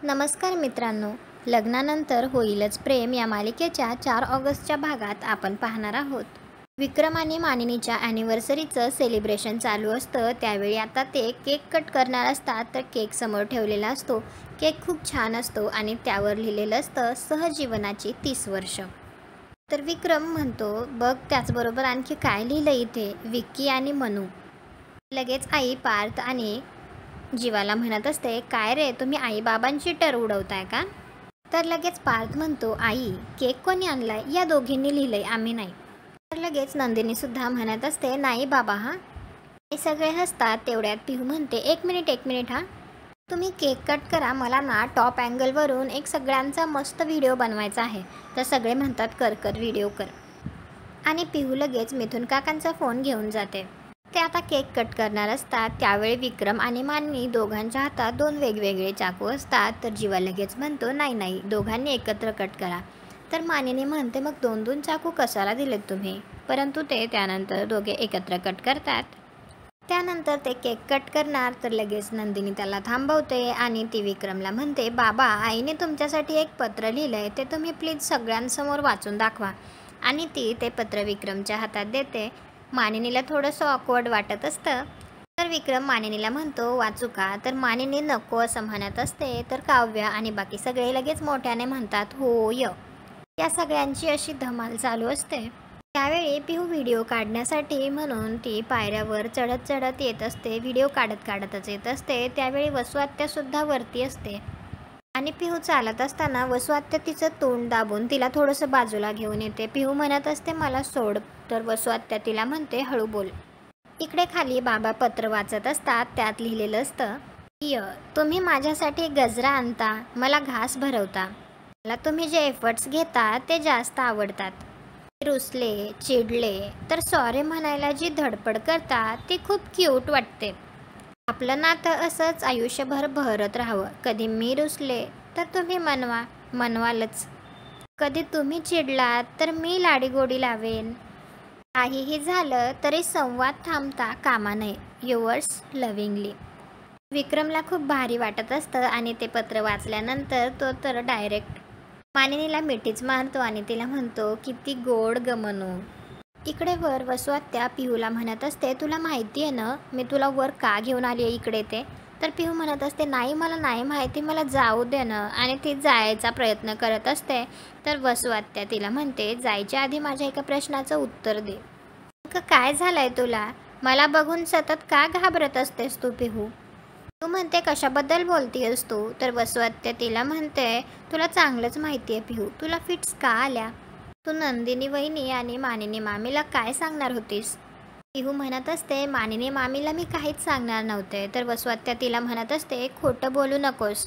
नमस्कार मित्रांनो, लग्नानंतर होईलच प्रेम या मालिकेच्या 4 ऑगस्टच्या भागात आपण पाहणार आहोत. विक्रम आणि मानिनीच्या ॲनिव्हर्सरीचं सेलिब्रेशन चालू असतं. त्यावेळी आता ते केक कट करणार असतात. तर केक समोर ठेवलेला असतो. केक खूप छान असतो आणि त्यावर लिहिलेलं असतं सहजीवनाची 30 वर्ष. तर विक्रम म्हणतो, बघ त्याचबरोबर आणखी काय लिहिलं इथे, विक्की आणि मनू. लगेच आई पार्थ आणि जीवाला म्हणत असते, काय रे तुम्ही आईबाबांची टर उडवताय का? तर लगेच पार्थ म्हणतो, आई केक कोणी आणलाय? या दोघींनी लिहिलंय, आम्ही नाही. तर लगेच नंदिनी सुद्धा म्हणत असते, नाही बाबा हा. हे सगळे हसतात. तेवढ्यात पिहू म्हणते, एक मिनिट हा, तुम्ही केक कट करा, मला ना टॉप अँगलवरून एक सगळ्यांचा मस्त व्हिडिओ बनवायचा आहे. तर सगळे म्हणतात, कर व्हिडिओ कर. आणि पिहू लगेच मिथुन काकांचा फोन घेऊन जाते. ते आता केक कट करणार असतात. त्यावेळी विक्रम आणि मानिनी दोघांच्या हातात 2 वेगवेगळे चाकू असतात. तर जीवा लगेच म्हणतो, नाही दोघांनी एकत्र कट करा. तर मानिनी म्हणते, मग 2 चाकू कशाला दिलेत तुम्ही? परंतु ते त्यानंतर दोघे एकत्र कट करतात. त्यानंतर ते केक कट करणार. तर लगेच नंदिनी त्याला थांबवते आणि ती विक्रमला म्हणते, बाबा आईने तुमच्यासाठी एक पत्र लिहिलंय, ते तुम्ही प्लीज सगळ्यांसमोर वाचून दाखवा. आणि ती ते पत्र विक्रमच्या हातात देते. मानिनीला थोडंसं ऑकवर्ड वाटत असतं. तर विक्रम मानिनीला म्हणतो, वाचू का? तर मानिनी नको असं म्हणत असते. तर काव्य आणि बाकी सगळे लगेच मोठ्याने म्हणतात, होय. या सगळ्यांची अशी धमाल चालू असते. त्यावेळी पिहू व्हिडिओ काढण्यासाठी म्हणून ती पायऱ्यावर चढत येत असते. व्हिडिओ काढतच येत असते. त्यावेळी वसुआत्यासुद्धा वरती असते आणि पिहू चालत असताना वसुआत्या तिचं तोंड दाबून तिला थोडंसं बाजूला घेऊन येते. पिहू म्हणत असते, मला सोड. तर वसुआत्या तिला म्हणते, हळू बोल. इकडे खाली बाबा पत्र वाचत असतात. त्यात लिहिलेलं असतं, तुम्ही माझ्यासाठी गजरा आणता, मला घास भरवता, मला तुम्ही जे एफर्ट्स घेता ते जास्त आवडतात. रुसले, चिडले तर सॉरी म्हणायला जी धडपड करता ती खूप क्यूट वाटते. आपलं नातं असंच आयुष्यभर बहरत राहावं. कधी मी रुसले तर तुम्ही मनवालच. कधी तुम्ही चिडलात तर मी लाडीगोडी लावेन. काहीही झालं तरी संवाद थांबता कामा नये. Yours lovingly. विक्रमला खूप भारी वाटत असतं आणि ते पत्र वाचल्यानंतर तो तर डायरेक्ट मानिनीला मिठीच मारतो आणि तिला म्हणतो, किती गोड गमनू. इकडे वर वसुआत्या पिहूला म्हणत असते, तुला माहिती आहे ना मी तुला वर का घेऊन आली आहे इकडे ते? तर पिहू म्हणत असते, नाही मला नाही माहिती, मला जाऊ दे ना. आणि ती जायचा प्रयत्न करत असते. तर वसुआत्या तिला म्हणते, जायच्या आधी माझ्या एका प्रश्नाचं उत्तर दे. काय झालंय तुला? मला बघून सतत का घाबरत असतेस तू पिहू? तू म्हणते कशाबद्दल बोलतीयस तू? तर वसुआत्या तिला म्हणते, तुला चांगलंच माहिती आहे पिहू, तुला फिट्स का आल्या? तू नंदिनी वहिनी आणि मानिनी मामीला काय सांगणार होतीस? पिहू म्हणत असते, मानिनी मामीला मी काहीच सांगणार नव्हते. तर वसुआत्या तिला म्हणत असते, खोटं बोलू नकोस.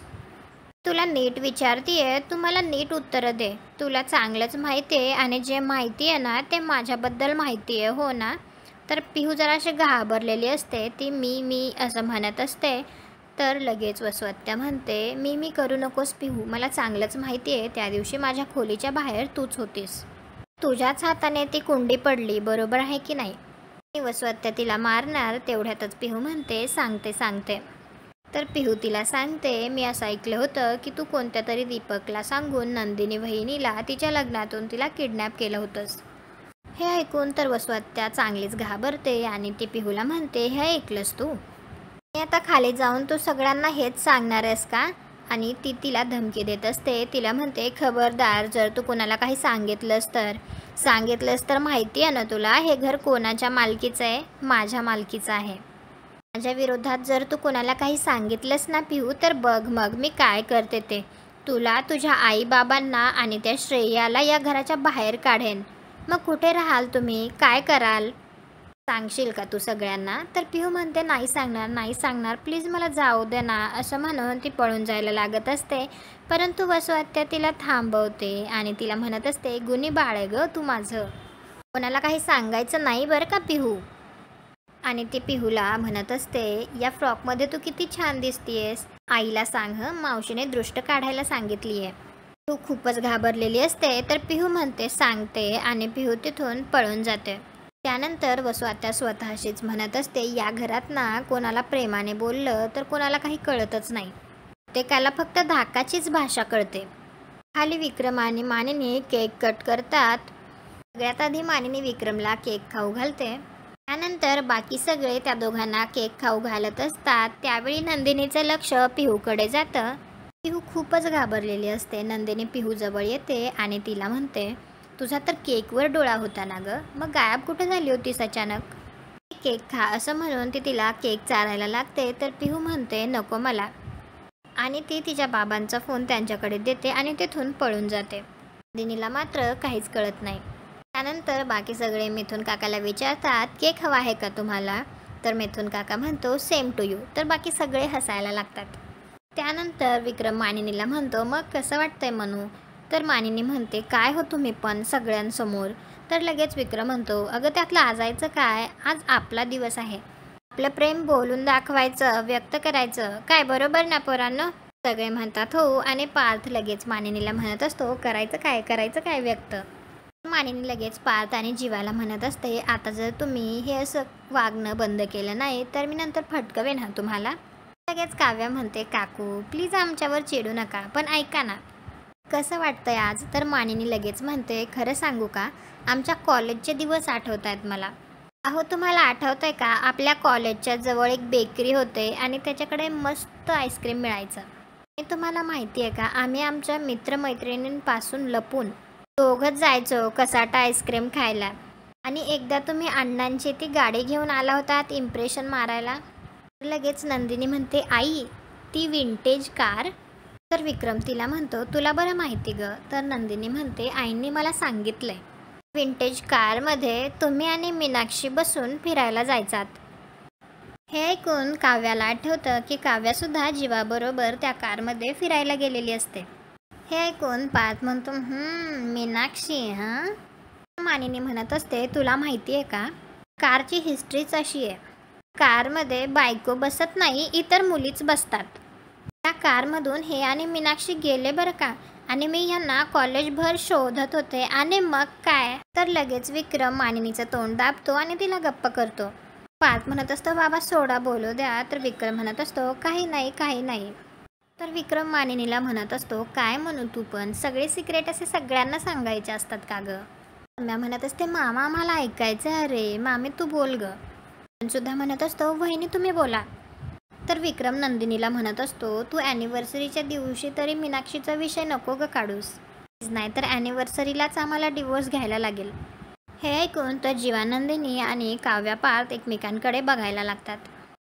तुला नीट विचारतीये, तू मला नीट उत्तरं दे. तुला चांगलंच माहिती आहे आणि जे माहिती आहे ना ते माझ्याबद्दल माहिती आहे, हो ना? तर पिहू जराशी घाबरलेली असते. ती मी असं म्हणत असते. तर लगेच वसुआत्या म्हणते, मी करू नकोस पिहू, मला चांगलंच माहिती आहे त्या दिवशी माझ्या खोलीच्या बाहेर तूच होतीस. तुझ्याच हाताने ती कुंडी पडली, बरोबर आहे की नाही? वसुआत्या तिला मारणार. तेवढ्यातच पिहू म्हणते, सांगते. तर पिहू तिला सांगते, मी असं ऐकलं होतं की तू कोणत्या तरी दीपकला सांगून नंदिनी वहिनीला तिच्या लग्नातून तिला किडनॅप केलं होतंस. हे ऐकून तर वसुआत्या चांगलीच घाबरते आणि ती पिहूला म्हणते, हे ऐकलंस तू? आता खाली जाऊन तू सगळ्यांना हेच सांगणार आहेस का? आणि ती तिला धमकी देत असते. तिला म्हणते, खबरदार जर तू कोणाला काही सांगितलंस तर माहिती आहे ना तुला हे घर कोणाच्या मालकीचं आहे? माझ्या मालकीचं आहे. माझ्या विरोधात जर तू कोणाला काही सांगितलंस ना पिहू, तर बघ मग मी काय करते ते. तुला, तुझ्या आईबाबांना आणि त्या श्रेयाला या घराच्या बाहेर काढेन. मग कुठे राहाल तुम्ही? काय कराल? सांगशील का तू सगळ्यांना? तर पिहू म्हणते, नाही सांगणार, प्लीज मला जाऊ दे ना. असं म्हणून ती पळून जायला लागत असते. परंतु वसुआत्या तिला थांबवते आणि तिला म्हणत असते, गुणी बाळ आहे ग तू माझं, कोणाला काही सांगायचं नाही बरं का पिहू. आणि ती पिहूला म्हणत असते, या फ्रॉकमध्ये तू किती छान दिसतीयेस. आईला सांग हं, मावशीने दृष्ट काढायला सांगितली आहे. तू खूपच घाबरलेली असते. तर पिहू म्हणते, सांगते आणि पिहू तिथून पळून जाते. त्यानंतर वसुआत्या स्वतःशीच म्हणत असते, या घरात ना कोणाला प्रेमाने बोललं तर कोणाला काही कळतच नाही. प्रत्येकाला फक्त धाकाचीच भाषा कळते. खाली विक्रम आणि मानिनी केक कट करतात. सगळ्यात आधी मानिनी विक्रमला केक खाऊ घालते. त्यानंतर बाकी सगळे त्या दोघांना केक खाऊ घालत असतात. त्यावेळी नंदिनीचं लक्ष पिहूकडे जातं. पिहू खूपच घाबरलेली असते. नंदिनी पिहू जवळ येते आणि तिला म्हणते, तुझा तर केकवर डोळा होता ना गं, मग गायब कुठे झाली होतीस अचानक? केक खा असं म्हणून ती तिला केक चारायला लागते. तर पिहू म्हणते नको मला, आणि ती तिच्या बाबांचा फोन त्यांच्याकडे देते आणि तिथून पळून जाते. नंदिनीला मात्र काहीच कळत नाही. त्यानंतर बाकी सगळे मिथुन काकाला विचारतात, केक हवा आहे का तुम्हाला? तर मिथुन काका म्हणतो सेम टू यू. तर बाकी सगळे हसायला लागतात. त्यानंतर विक्रम मानिनीला म्हणतो, मग कसं वाटतंय मनू? तर मानिनी म्हणते, काय हो तुम्ही पण सगळ्यांसमोर? तर लगेच विक्रम म्हणतो, अगं त्यातलं आजायचं काय, आज आपला दिवस आहे. आपलं प्रेम बोलून दाखवायचं, व्यक्त करायचं. काय बरोबर ना पोरांनो? सगळे म्हणतात हो. आणि पार्थ लगेच मानिनीला म्हणत असतो, करायचं काय व्यक्त? मानिनी लगेच पार्थ आणि जीवाला म्हणत असते, आता जर तुम्ही हे असं वागणं बंद केलं नाही तर मी नंतर फटकवेन हा तुम्हाला. लगेच काव्या म्हणते, काकू प्लीज आमच्यावर चिडू नका, पण ऐका ना, कसं वाटतंय आज? तर मानिनी लगेच म्हणते, खरं सांगू का, आमच्या कॉलेजचे दिवस आठवत आहेत मला. अहो तुम्हाला आठवतंय का, आपल्या कॉलेजच्या जवळ एक बेकरी होते आणि त्याच्याकडे मस्त आईस्क्रीम मिळायचं. आणि तुम्हाला माहिती आहे का, आम्ही आमच्या मित्रमैत्रिणींपासून लपून दोघंच जायचो कसाटा आईस्क्रीम खायला. आणि एकदा तुम्ही अण्णांची ती गाडी घेऊन आला होतात इम्प्रेशन मारायला. लगेच नंदिनी म्हणते, आई ती विंटेज कार? तर विक्रम तिला म्हणतो, तुला बरं माहिती ग? तर नंदिनी म्हणते, आईंनी मला सांगितलंय विंटेज कारमध्ये तुम्ही आणि मीनाक्षी बसून फिरायला जायचात. हे ऐकून काव्याला आठवतं की काव्यासुद्धा जीवाबरोबर त्या कारमध्ये फिरायला गेलेली असते. हे ऐकून पार्थ म्हणतो, मीनाक्षी हां? मानिनी म्हणत असते, तुला माहिती आहे का, कारची हिस्ट्रीच अशी आहे, कारमध्ये बायको बसत नाही, इतर मुलीच बसतात. त्या कारमधून हे आणि मीनाक्षी गेले बरं का, आणि मी यांना कॉलेजभर शोधत होते. आणि मग काय? तर लगेच विक्रम मानिनीचं तोंड दाबतो आणि तिला गप्प करतो. पार्थ म्हणत असतो, बाबा सोडा बोलू द्या. तर विक्रम म्हणत असतो, काही नाही. तर विक्रम मानिनीला म्हणत असतो, काय म्हणू तू पण, सगळे सिक्रेट असे सगळ्यांना सांगायचे असतात का गं? रम्या म्हणत असते, मामा आम्हाला ऐकायचं. अरे मामी तू बोल ग. सुद्धा म्हणत असतो, वहिनी तुम्ही बोला. तर विक्रम नंदिनीला म्हणत असतो, तू ॲनिव्हर्सरीच्या दिवशी तरी मीनाक्षीचा विषय नको ग काढूस, नाही तर ॲनिव्हर्सरीलाच आम्हाला डिवोर्स घ्यायला लागेल. हे ऐकून तर जीवा, नंदिनी आणि काव्या पार्थ एकमेकांकडे बघायला लागतात.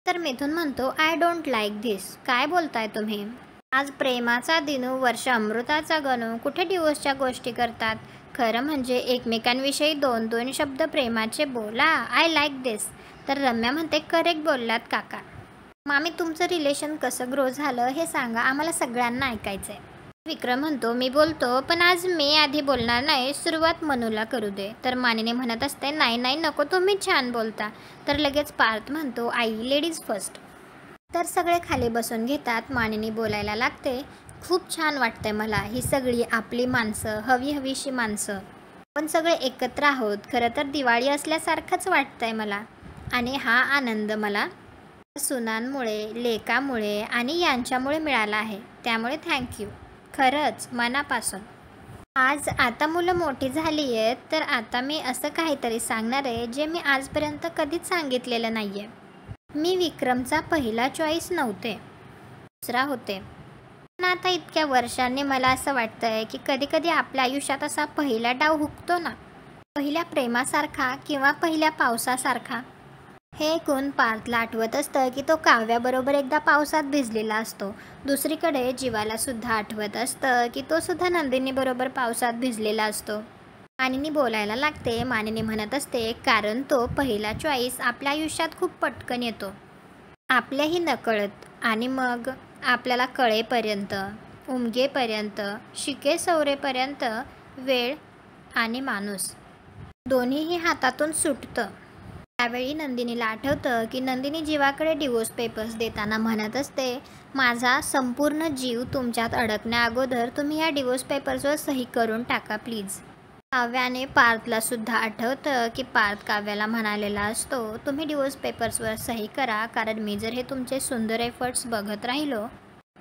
तर मिथुन म्हणतो, आय डोंट लाईक धिस. काय बोलताय तुम्ही? आज प्रेमाचा दिनू, वर्ष अमृताचा गणू, कुठे डिवोर्सच्या गोष्टी करतात? खरं म्हणजे एकमेकांविषयी 2-2 शब्द प्रेमाचे बोला. आय लाईक दिस. तर रम्या म्हणते, करेक्ट बोललात काका. मामी तुमचं रिलेशन कसं ग्रो झालं हे सांगा, आम्हाला सगळ्यांना ऐकायचं आहे. विक्रम म्हणतो, मी बोलतो, पण आज मी आधी बोलणार नाही, सुरुवात मनूला करू दे. तर मानिनी म्हणत असते, नाही नको, तुम्ही छान बोलता. तर लगेच पार्थ म्हणतो, आई लेडीज फर्स्ट. तर सगळे खाली बसून घेतात. मानिनी बोलायला लागते, खूप छान वाटतंय मला, ही सगळी आपली माणसं, हवीशी माणसं, आपण सगळे एकत्र आहोत. खरं तर दिवाळी असल्यासारखंच वाटतंय मला, आणि हा आनंद मला सुनांमुळे, लेकामुळे आणि यांच्यामुळे मिळाला आहे. त्यामुळे थँक्यू, खरंच मनापासून. आज आता मुलं मोठी झाली आहेत, तर आता मी असं काहीतरी सांगणार आहे जे मी आजपर्यंत कधीच सांगितलेलं नाही आहे. मी विक्रमचा पहिला चॉईस नव्हते, दुसरा होते. पण आता इतक्या वर्षांनी मला असं वाटतंय की कधी आपल्या आयुष्यात असा पहिला डाव हुकतो ना, पहिल्या प्रेमासारखा किंवा पहिल्या पावसासारखा. हे ऐकून पार्थला आठवत असतं की तो काव्याबरोबर एकदा पावसात भिजलेला असतो. दुसरीकडे जीवाला सुद्धा आठवत असतं की तो सुद्धा नंदिनीबरोबर पावसात भिजलेला असतो. मानिनी बोलायला लागते. मानिनी म्हणत असते, कारण तो पहिला चॉईस आपल्या आयुष्यात खूप पटकन येतो, आपल्याही नकळत, आणि मग आपल्याला कळेपर्यंत, उमगेपर्यंत, शिके सवरेपर्यंत वेळ आणि माणूस दोन्हीही हातातून सुटतं. त्यावेळी नंदिनीला आठवतं की नंदिनी जीवाकडे डिवोर्स पेपर्स देताना म्हणत असते, माझा संपूर्ण जीव तुमच्यात अडकण्या अगोदर तुम्ही या डिवोर्स पेपर्सवर सही करून टाका प्लीज. काव्याने पार्थला सुद्धा आठवतं की पार्थ काव्याला म्हणालेला असतो, तुम्ही डिवोर्स पेपर्सवर सही करा, कारण मी जर हे तुमचे सुंदर एफर्ट्स बघत राहिलो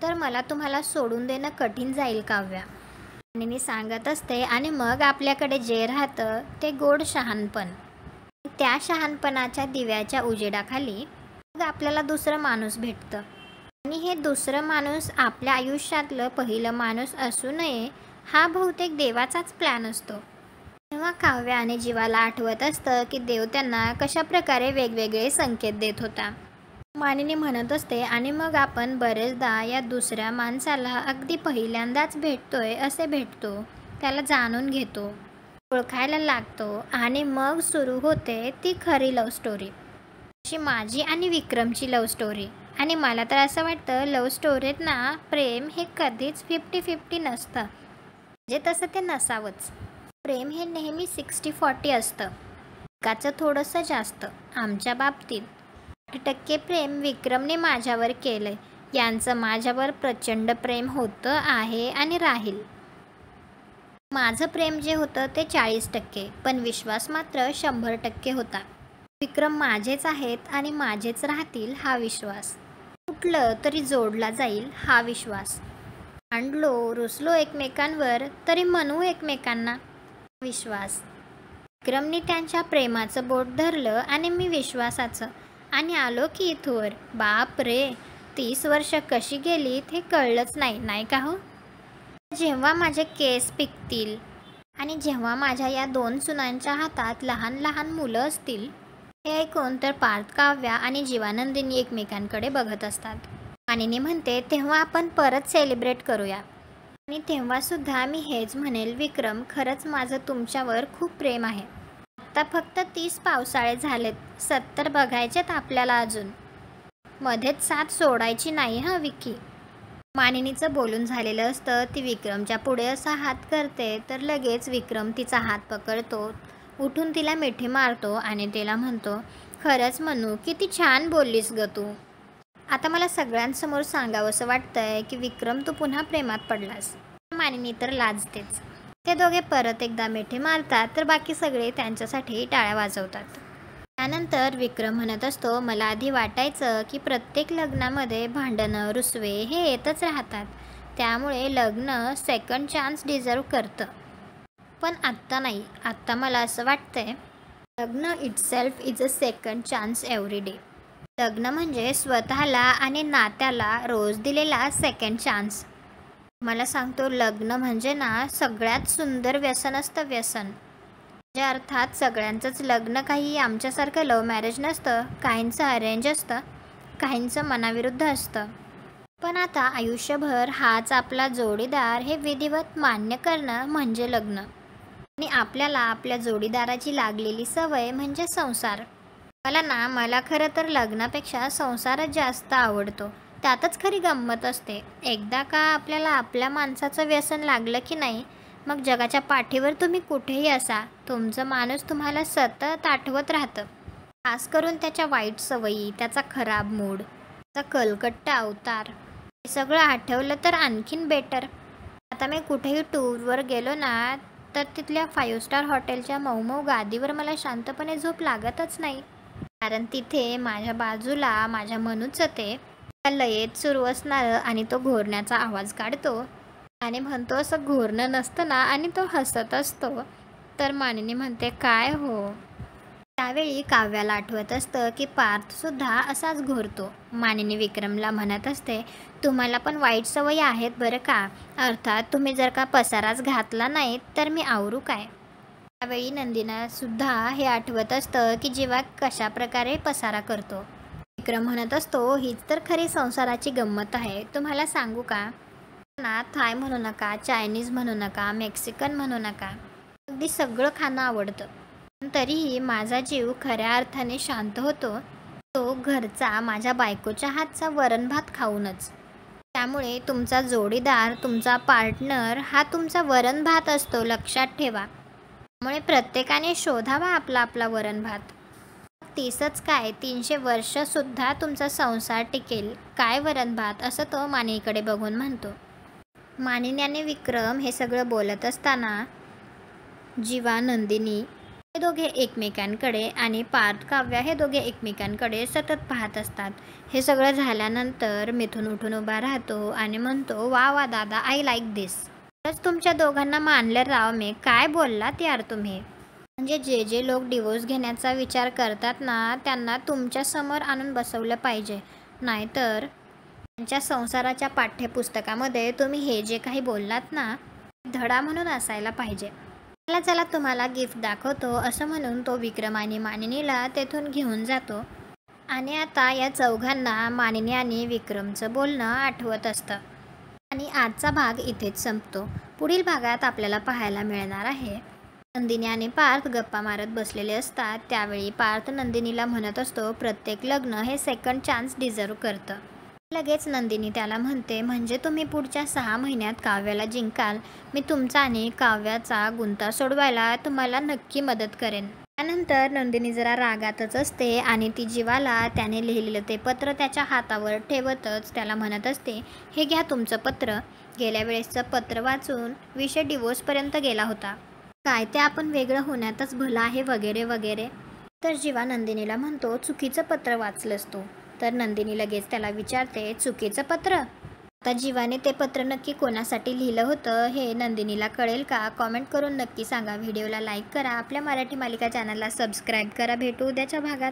तर मला तुम्हाला सोडून देणं कठीण जाईल काव्या, मानिनी सांगत असते. आणि मग आपल्याकडे जे राहतं ते गोड शहाणपण. त्या शहाणपणाच्या दिव्याच्या उजेडाखाली मग आपल्याला दुसरं माणूस भेटतं. आणि हे दुसरं माणूस आपल्या आयुष्यातलं पहिलं माणूस असू नये, हा बहुतेक देवाचाच प्लॅन असतो. तेव्हा काव्या आणि जीवाला आठवत असतं की देव त्यांना कशाप्रकारे वेगवेगळे संकेत देत होता. मानिनी म्हणत असते. आणि मग आपण बरेचदा या दुसऱ्या माणसाला अगदी पहिल्यांदाच भेटतोय असे भेटतो, त्याला जाणून घेतो, ओळखायला लागतो आणि मग सुरू होते ती खरी लव्ह स्टोरी. अशी माझी आणि विक्रमची लव्ह स्टोरी. आणि मला तर असं वाटतं लव्ह स्टोरीत ना प्रेम हे कधीच 50-50 नसतं, म्हणजे तसं ते नसावंच. प्रेम हे नेहमी 60-40 असतं, एकाचं थोडंसं जास्त. आमच्या बाबतीत 8% प्रेम विक्रमने माझ्यावर केलंय. यांचं माझ्यावर प्रचंड प्रेम होतं, आहे आणि राहील. माझं प्रेम जे होतं ते 40%, पण विश्वास मात्र 100% होता. विक्रम माझेच आहेत आणि माझेच राहतील हा विश्वास. कुठलं तरी जोडला जाईल हा विश्वास. भांडलो रुसलो एकमेकांवर तरी म्हणू एकमेकांना विश्वास. विक्रमने त्यांच्या प्रेमाचं बोट धरलं आणि मी विश्वासाचं, आणि आलो की इथवर. बाप रे, 30 वर्ष कशी गेलीत हे कळलंच नाही, नाही का हो? जेव्हा माझे केस पिकतील आणि जेव्हा माझ्या या 2 सुनांच्या हातात लहान लहान मुलं असतील, हे ऐकून तर पार्थ, काव्या आणि जीवानंदिनी एकमेकांकडे बघत असतात. मानिनी म्हणते तेव्हा आपण परत सेलिब्रेट करूया. आणि तेव्हासुद्धा मी हेच म्हणेल, विक्रम खरंच माझं तुमच्यावर खूप प्रेम आहे. आत्ता फक्त 30 पावसाळे झालेत, 70 बघायचेत आपल्याला अजून. मध्येच साथ सोडायची नाही हं विक्की. मानिनीचं बोलून झालेलं असतं. ती विक्रमच्या पुढे असा हात करते तर लगेच विक्रम तिचा हात पकडतो, उठून तिला मिठी मारतो आणि तिला म्हणतो, खरंच मनू किती छान बोललीस ग तू. आता मला सगळ्यांसमोर सांगावंसं वाटतंय की विक्रम तू पुन्हा प्रेमात पडलास. मानिनी तर लाजतेच. ते दोघे परत एकदा मिठी मारतात तर बाकी सगळे त्यांच्यासाठी टाळ्या वाजवतात. त्यानंतर विक्रम म्हणत असतो, मला आधी वाटायचं की प्रत्येक लग्नामध्ये भांडणं रुसवे हे येतच राहतात, त्यामुळे लग्न सेकंड चान्स डिझर्व करतं. पण आत्ता नाही. आत्ता मला असं वाटतंय लग्न itself is a second chance every day. लग्न म्हणजे स्वतःला आणि नात्याला रोज दिलेला सेकंड चान्स. मला सांगतो, लग्न म्हणजे ना सगळ्यात सुंदर व्यसन असतं, व्यसन. म्हणजे अर्थात सगळ्यांचंच लग्न काही आमच्यासारखं लव्ह मॅरेज नसतं, काहींचं अरेंज असतं, काहींचं मनाविरुद्ध असतं. पण आता आयुष्यभर हाच आपला जोडीदार हे विधिवत मान्य करणं म्हणजे लग्न. आणि आपल्याला आपल्या जोडीदाराची लागलेली सवय म्हणजे संसार. मला खरं तर लग्नापेक्षा संसारच जास्त आवडतो. त्यातच खरी गंमत असते. एकदा का आपल्याला आपल्या माणसाचं व्यसन लागलं की नाही, मग जगाच्या पाठीवर तुम्ही कुठेही असा, तुमचं माणूस तुम्हाला सतत आठवत राहतं. खास करून त्याच्या वाईट सवयी, त्याचा खराब मूड, त्याचा कलकट्टा अवतार, हे सगळं आठवलं तर आणखीन बेटर. आता मी कुठेही टूरवर गेलो ना, तर तिथल्या 5 स्टार हॉटेलच्या मऊ गादीवर मला शांतपणे झोप लागतच नाही. कारण तिथे माझ्या बाजूला माझ्या मनूचं ते लयेत सुरू असणारं आणि तो घोरण्याचा आवाज काढतो आणि म्हणतो असं घोरणं नसतं ना, आणि तो हसत असतो. तर मानिनी म्हणते, काय हो. त्यावेळी काव्याला आठवत असतं की पार्थसुद्धा असाच घोरतो. मानिनी विक्रमला म्हणत असते, तुम्हाला पण वाईट सवयी आहेत बरं का. अर्थात तुम्ही जर का पसाराच घातला नाही तर मी आवरू काय. त्यावेळी नंदिनासुद्धा हे आठवत असतं की जीवा कशा प्रकारे पसारा करतो. विक्रम म्हणत असतो, हीच तर खरी संसाराची गंमत आहे. तुम्हाला सांगू का ना, थाय म्हणू नका, चायनीज म्हणू नका, मेक्सिकन म्हणू नका, अगदी सगळं खाणं आवडतं. पण तरीही माझा जीव खऱ्या अर्थाने शांत होतो तो घरचा माझ्या बायकोच्या हातचा वरण भात खाऊनच. त्यामुळे तुमचा जोडीदार, तुमचा पार्टनर हा तुमचा वरण भात असतो, लक्षात ठेवा. त्यामुळे प्रत्येकाने शोधावा आपला आपला वरण भात. 30च काय 300 वर्षसुद्धा तुमचा संसार टिकेल. काय वरण भात, असं तो मानिनीकडे बघून म्हणतो. मानिनी आणि विक्रम हे सगळं बोलत असताना जीवा, नंदिनी हे दोघे एकमेकांकडे आणि पार्थ काव्या हे दोघे एकमेकांकडे सतत पाहत असतात. हे सगळं झाल्यानंतर मिथुन उठून उभा राहतो आणि म्हणतो, वा वा दादा, आय लाईक दिस. खरंच तुमच्या दोघांना मानलं राव मी. काय बोललात यार तुम्ही. म्हणजे जे लोक डिवोर्स घेण्याचा विचार करतात ना, त्यांना तुमच्या समोर आणून बसवलं पाहिजे. नाहीतर त्यांच्या संसाराच्या पाठ्यपुस्तकामध्ये तुम्ही हे जे काही बोललात ना, धडा म्हणून असायला पाहिजे. चला चला तुम्हाला गिफ्ट दाखवतो, असं म्हणून तो विक्रम आणि मानिनीला तेथून घेऊन जातो. आणि आता या चौघांना मानिनी आणि विक्रमचं बोलणं आठवत असतं. आणि आजचा भाग इथेच संपतो. पुढील भागात आपल्याला पाहायला मिळणार आहे, नंदिनी आणि पार्थ गप्पा मारत बसलेले असतात. त्यावेळी पार्थ नंदिनीला म्हणत असतो, प्रत्येक लग्न हे सेकंड चान्स डिझर्व करतं. लगेच नंदिनी त्याला म्हणते, म्हणजे तुम्ही पुढच्या 6 महिन्यात काव्याला जिंकाल. मी तुमचा आणि काव्याचा गुंता सोडवायला तुम्हाला नक्की मदत करेन. त्यानंतर नंदिनी जरा रागातच असते आणि ती जीवाला त्याने लिहिलेलं ते पत्र त्याच्या हातावर ठेवतच त्याला म्हणत असते, हे घ्या तुमचं पत्र. गेल्या वेळेसचं पत्र वाचून विषय डिवोर्सपर्यंत गेला होता. काय ते आपण वेगळं होण्यातच भलं आहे वगैरे वगैरे. तर जीवा नंदिनीला म्हणतो, चुकीचं पत्र वाचलंस तू. तर नंदिनी लगेच त्याला विचारते, चुकीचं पत्र. आता जीवाने ते पत्र नक्की कोणासाठी लिहिलं होतं हे नंदिनीला कळेल का? कॉमेंट करून नक्की सांगा. व्हिडिओला लाईक करा. आपल्या मराठी मालिका चॅनलला सबस्क्राईब करा. भेटू उद्याच्या भागात.